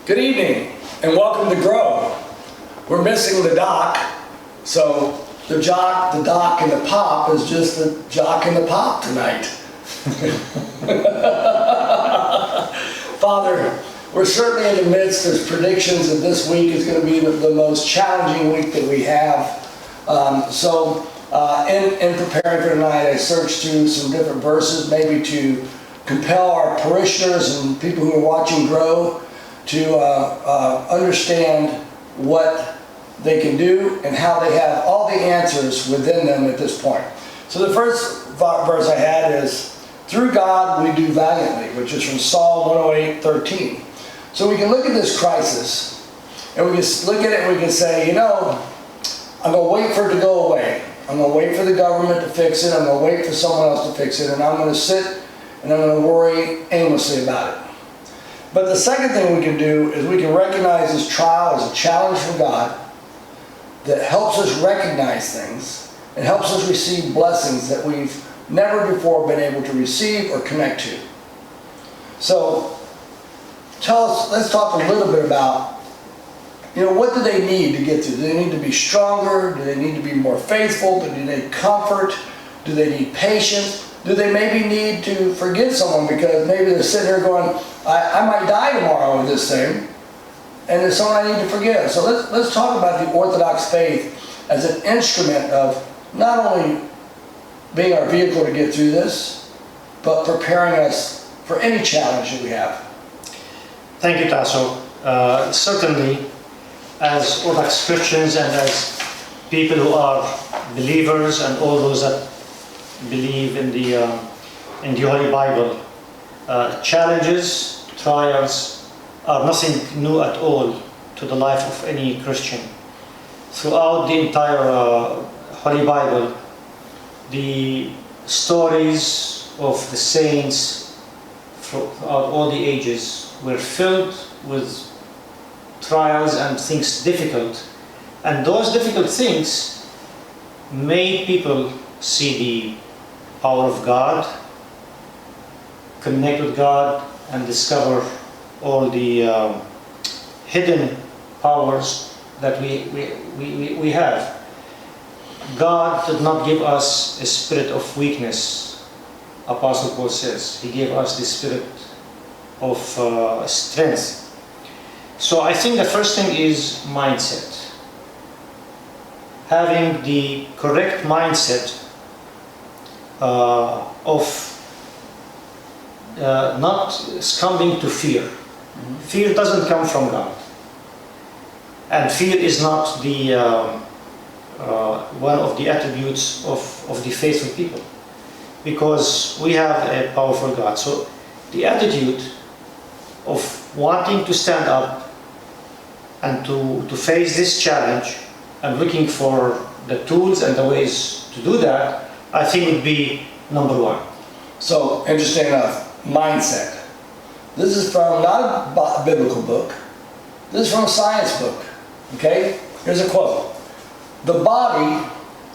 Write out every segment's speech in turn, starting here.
Good evening and welcome to Grow. We're missing the doc, so the jock, the doc, and the pop is just the jock and the pop tonight. Father, we're certainly in the midst. There's predictions that this week is going to be the most challenging week that we have. In preparing for tonight, I searched through some different verses, maybe to compel our parishioners and people who are watching Grow to understand what they can do and how they have all the answers within them at this point. So the first verse I had is, through God we do valiantly, which is from Psalm 108:13. So we can look at this crisis and we can look at it and we can say, I'm going to wait for it to go away. I'm going to wait for the government to fix it. I'm going to wait for someone else to fix it. And I'm going to sit and I'm going to worry aimlessly about it. But the second thing we can do is we can recognize this trial as a challenge from God that helps us recognize things and helps us receive blessings that we've never before been able to receive or connect to. So let's talk a little bit about, what do they need to get through? Do they need to be stronger? Do they need to be more faithful? Do they need comfort? Do they need patience? Do they maybe need to forgive someone because maybe they're sitting here going, I might die tomorrow with this thing, and there's someone I need to forgive. So let's talk about the Orthodox faith as an instrument of not only being our vehicle to get through this, but preparing us for any challenge that we have. Thank you, Tasso. Certainly, as Orthodox Christians and as people who are believers and all those that believe in the Holy Bible, challenges, trials are nothing new at all to the life of any Christian. Throughout the entire Holy Bible, the stories of the saints throughout all the ages were filled with trials and things difficult, and those difficult things made people see the power of God, connect with God, and discover all the hidden powers that we have. God did not give us a spirit of weakness, Apostle Paul says. He gave us the spirit of strength. So I think the first thing is mindset. Having the correct mindset of not succumbing to fear. Mm-hmm. Fear doesn't come from God. And fear is not the one of the attributes of the faithful people, because we have a powerful God. So the attitude of wanting to stand up and to face this challenge and looking for the tools and the ways to do that, I think would be number one. So, interesting enough, mindset. This is from not a biblical book. This is from a science book. Okay? Here's a quote. The body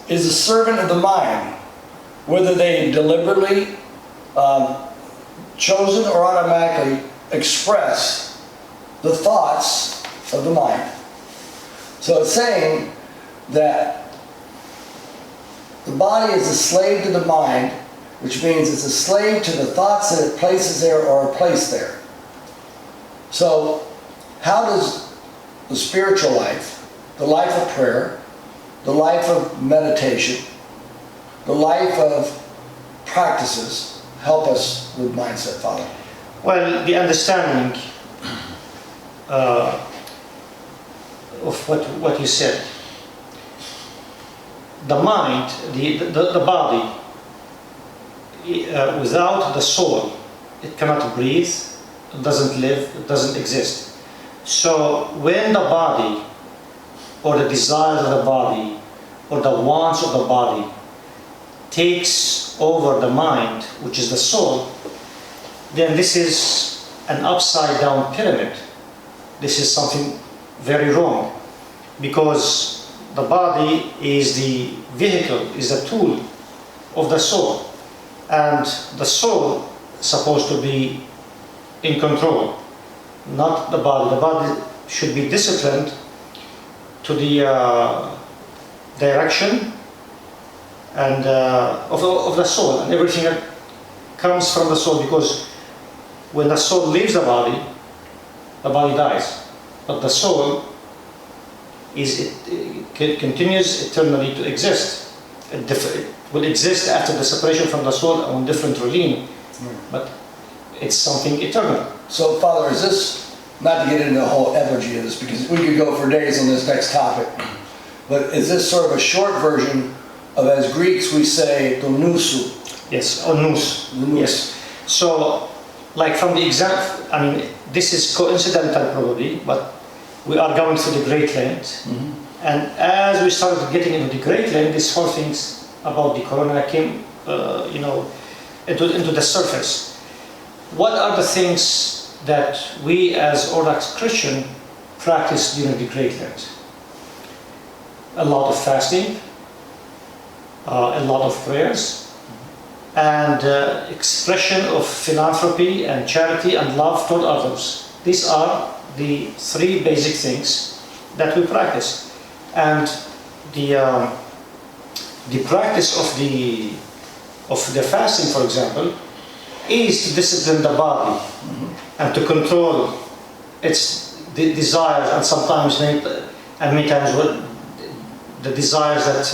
is a servant of the mind, whether they deliberately, chosen or automatically express the thoughts of the mind. So it's saying that the body is a slave to the mind, which means it's a slave to the thoughts that it places there or are placed there. So how does the spiritual life, the life of prayer, the life of meditation, the life of practices help us with mindset, Father? Well, the understanding of what you said. The mind, the body, without the soul, it cannot breathe, it doesn't live, it doesn't exist. So when the body, or the desires of the body, or the wants of the body, takes over the mind, which is the soul, then this is an upside down pyramid. This is something very wrong, because the body is the vehicle, is a tool of the soul, and the soul is supposed to be in control. not the body. The body should be disciplined to the direction and of the soul and everything that comes from the soul, because when the soul leaves the body dies, but the soul continues eternally to exist. It will exist after the separation from the soul on different regime, but it's something eternal. So, Father, is this, not to get into the whole effigy of this, because we could go for days on this next topic, but is this sort of a short version of, as Greeks we say, το νου? Yes, or nous. Yes. So, like from the example, I mean, this is coincidental probably, but we are going through the Great Land, and as we started getting into the Great Land, these whole things about the corona came, into the surface. What are the things that we as Orthodox Christian practice during the Great Land? A lot of fasting, a lot of prayers, and expression of philanthropy and charity and love toward others. These are the three basic things that we practice. And the practice of the fasting, for example, is to discipline the body and to control its desires, and sometimes many times the desires that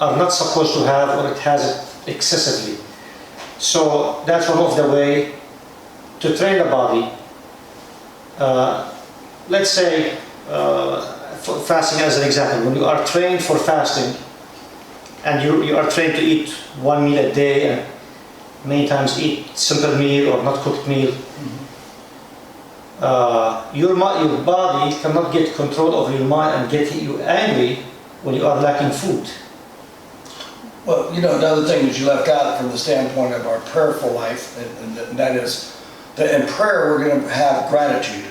are not supposed to have, or it has it excessively. So that's one of the way to train the body. Let's say for fasting as an example, when you are trained for fasting and you are trained to eat one meal a day and many times eat simple meal or not cooked meal, your body cannot get control over your mind and get you angry when you are lacking food. Well, another thing that you left out from the standpoint of our prayerful life, and that is that in prayer we're going to have gratitude.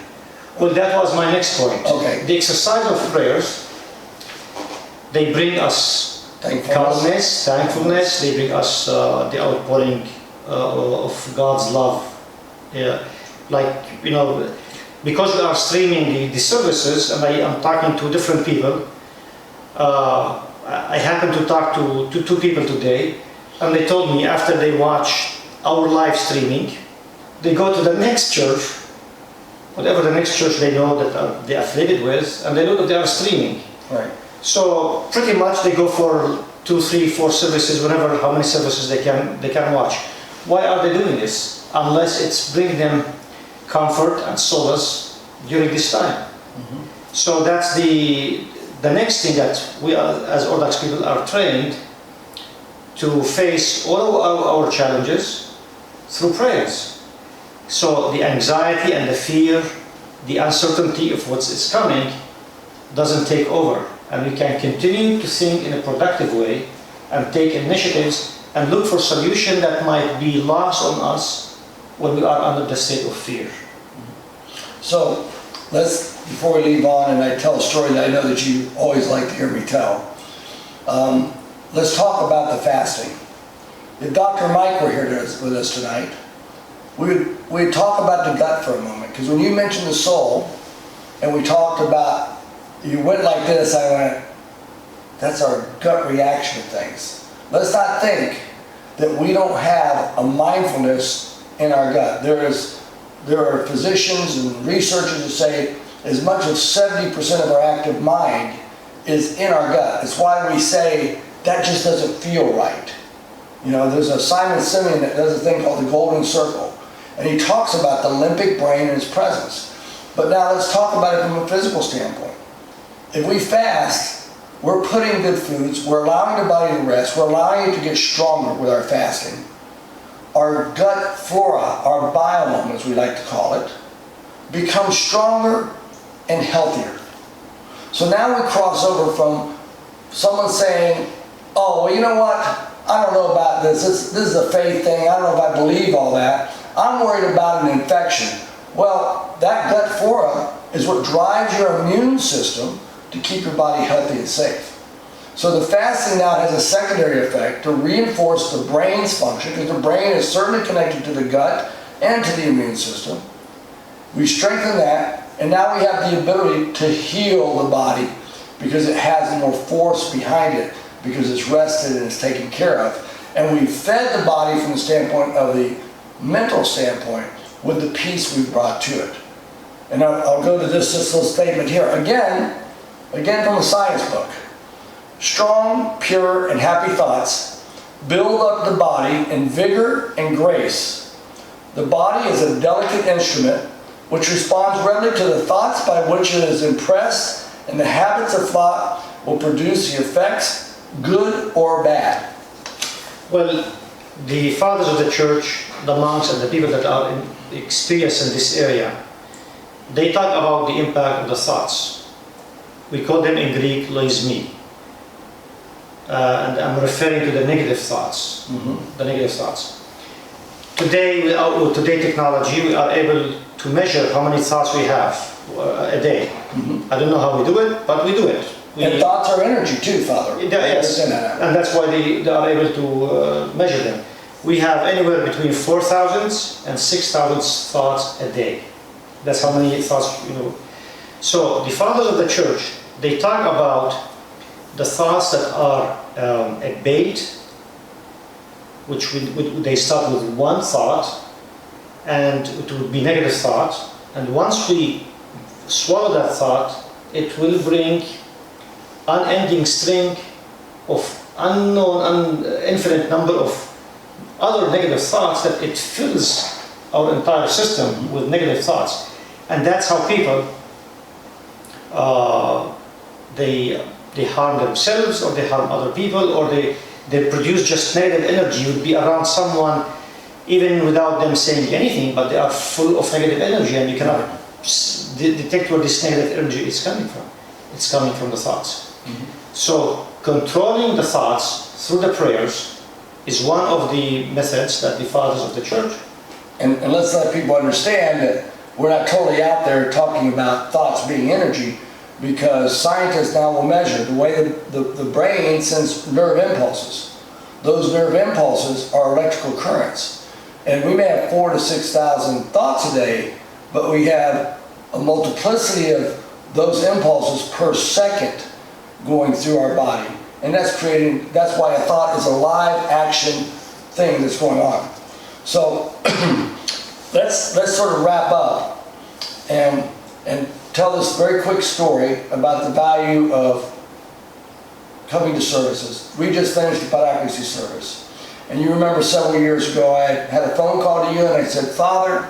Well, that was my next point. Okay. The exercise of prayers, they bring us calmness, thankfulness, they bring us the outpouring of God's love. Yeah. Because we are streaming the services, and I am talking to different people, I happened to talk to two people today, and they told me after they watch our live streaming, they go to the next church, whatever the next church they know that they're affiliated with, and they know that they are streaming. Right. So pretty much they go for 2, 3, 4 services, whatever, how many services they can watch. Why are they doing this? Unless it's bringing them comfort and solace during this time. So that's the next thing that we are, as Orthodox people, are trained to face all of our challenges through prayers. So the anxiety and the fear, the uncertainty of what's coming doesn't take over, and we can continue to think in a productive way and take initiatives and look for solutions that might be lost on us when we are under the state of fear. So before we leave on, and I tell a story that I know that you always like to hear me tell, let's talk about the fasting. If Dr. Mike were here with us tonight, we'd talk about the gut for a moment, because when you mentioned the soul, and we talked about, you went like this, I went, that's our gut reaction to things. Let's not think that we don't have a mindfulness in our gut. There are physicians and researchers who say as much as 70% of our active mind is in our gut. It's why we say that just doesn't feel right. There's a Simon Simeon that does a thing called the golden circle, and he talks about the limbic brain and its presence. But now let's talk about it from a physical standpoint. If we fast, we're putting good foods, we're allowing the body to rest, we're allowing it to get stronger with our fasting. Our gut flora, our biome, as we like to call it, becomes stronger and healthier. So now we cross over from someone saying, oh, well, you know what? I don't know about this. This is a faith thing. I don't know if I believe all that. I'm worried about an infection. Well, that gut flora is what drives your immune system to keep your body healthy and safe. So the fasting now has a secondary effect to reinforce the brain's function, because the brain is certainly connected to the gut and to the immune system. We strengthen that, and now we have the ability to heal the body because it has more force behind it, because it's rested and it's taken care of. And we fed the body from the standpoint of the mental standpoint with the peace we brought to it. And I'll go to this little statement here. Again from the science book. Strong, pure, and happy thoughts build up the body in vigor and grace. The body is a delicate instrument which responds readily to the thoughts by which it is impressed, and the habits of thought will produce the effects, good or bad. Well, the fathers of the church, the monks and the people that are experienced in this area, they talk about the impact of the thoughts. We call them in Greek loismi. And I'm referring to the negative thoughts. The negative thoughts. Today, with today's technology, we are able to measure how many thoughts we have a day. I don't know how we do it, but we do it. And thoughts are energy too, Father. Yes, and that's why they are able to measure them. We have anywhere between 4,000 and 6,000 thoughts a day. That's how many thoughts, you know. So the fathers of the church, they talk about the thoughts that are a bait, which they start with one thought, and it would be negative thought. And once we swallow that thought, it will bring unending string of unknown, infinite number of other negative thoughts that it fills our entire system with negative thoughts. And that's how people, they harm themselves, or they harm other people, or they produce just negative energy. You would be around someone even without them saying anything, but they are full of negative energy, and you cannot detect where this negative energy is coming from. It's coming from the thoughts. So controlling the thoughts through the prayers is one of the methods that the fathers of the church. And let's let people understand that we're not totally out there talking about thoughts being energy, because scientists now will measure the way the brain sends nerve impulses. Those nerve impulses are electrical currents. And we may have 4,000 to 6,000 thoughts a day, but we have a multiplicity of those impulses per second going through our body. And that's why a thought is a live action thing that's going on. So let's sort of wrap up and tell this very quick story about the value of coming to services. We just finished the Paraclesi service. And you remember several years ago I had a phone call to you and I said, Father,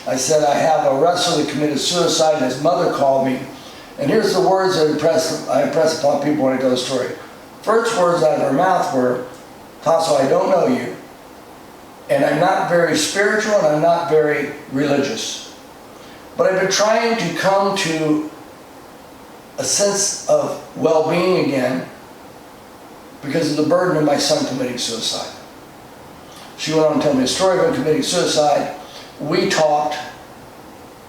I said, I have a wrestler that committed suicide and his mother called me. And here's the words that I impress upon people when I tell the story. First words out of her mouth were, Tasso, I don't know you, and I'm not very spiritual and I'm not very religious. But I've been trying to come to a sense of well-being again because of the burden of my son committing suicide. She went on to tell me a story of him committing suicide. We talked.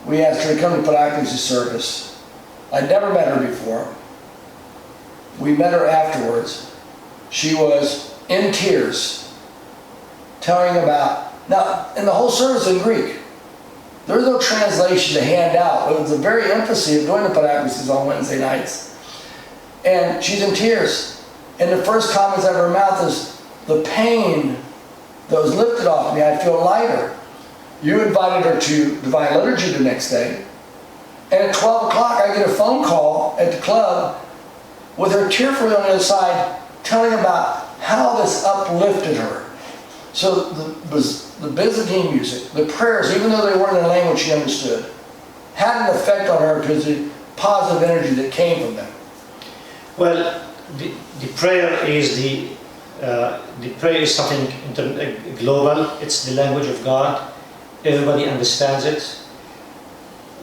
We asked her to come to Paraclesi service. I'd never met her before. We met her afterwards. She was in tears, telling about, now, in the whole service in Greek, there was no translation to hand out. It was the very emphasis of doing the Paraclesis on Wednesday nights. And she's in tears. And the first comments out of her mouth is, the pain that was lifted off me, I feel lighter. You invited her to Divine Liturgy the next day. And at 12 o'clock, I get a phone call at the club with her tearfully on the other side, telling about how this uplifted her. So the Byzantine music, the prayers, even though they weren't in a language she understood, had an effect on her because of the positive energy that came from them. Well, the prayer is something global. It's the language of God. Everybody understands it.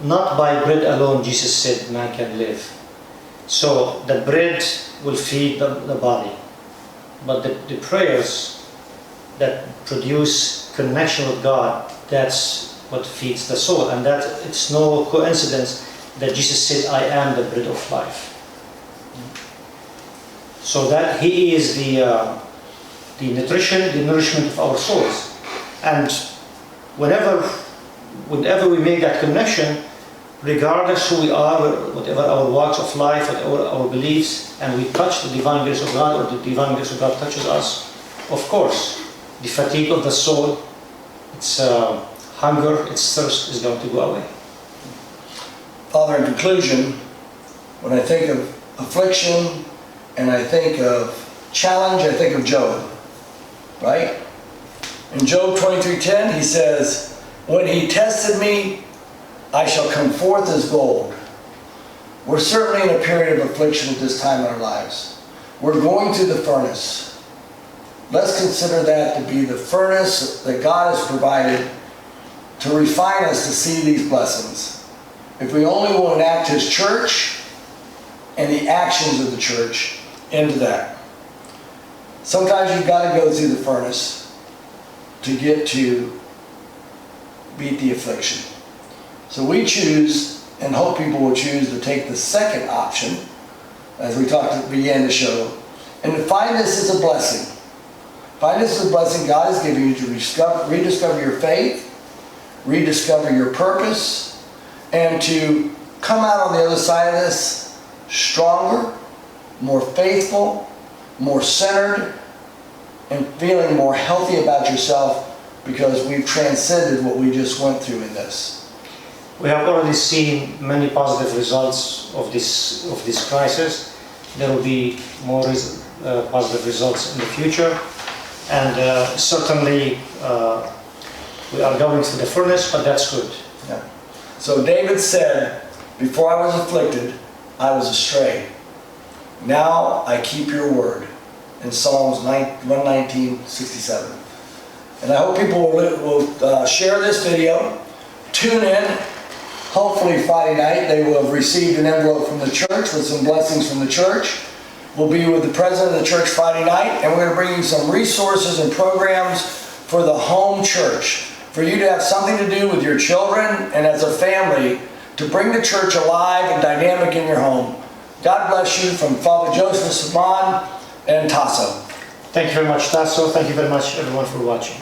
Not by bread alone, Jesus said, man can live. So the bread will feed the body, but the prayers that produce connection with God, that's what feeds the soul. And that it's no coincidence that Jesus said, I am the bread of life. So that He is the nourishment of our souls. And whenever whenever we make that connection, regardless who we are, whatever our walks of life, whatever our beliefs, and we touch the divine grace of God, or the divine grace of God touches us, of course, the fatigue of the soul, its hunger, its thirst is going to go away. Father, in conclusion, when I think of affliction and I think of challenge, I think of Job, right? In Job 23:10, he says, when he tested me, I shall come forth as gold. We're certainly in a period of affliction at this time in our lives. We're going through the furnace. Let's consider that to be the furnace that God has provided to refine us to see these blessings. If we only will enact His church and the actions of the church into that. Sometimes you've got to go through the furnace to get to beat the affliction. So we choose, and hope people will choose, to take the second option, as we began to show, and to find this as a blessing. Find this as a blessing God has given you to rediscover your faith, rediscover your purpose, and to come out on the other side of this stronger, more faithful, more centered, and feeling more healthy about yourself because we've transcended what we just went through in this. We have already seen many positive results of this crisis. There will be more positive results in the future, and certainly we are going through the furnace, but that's good. Yeah. So David said, before I was afflicted, I was astray. Now I keep your word, in Psalms 119:67. And I hope people will share this video, tune in. Hopefully Friday night they will have received an envelope from the church with some blessings from the church. We'll be with the president of the church Friday night, and we're going to bring you some resources and programs for the home church, for you to have something to do with your children and as a family to bring the church alive and dynamic in your home. God bless you from Father Joseph Saban and Tasso. Thank you very much, Tasso. Thank you very much, everyone, for watching.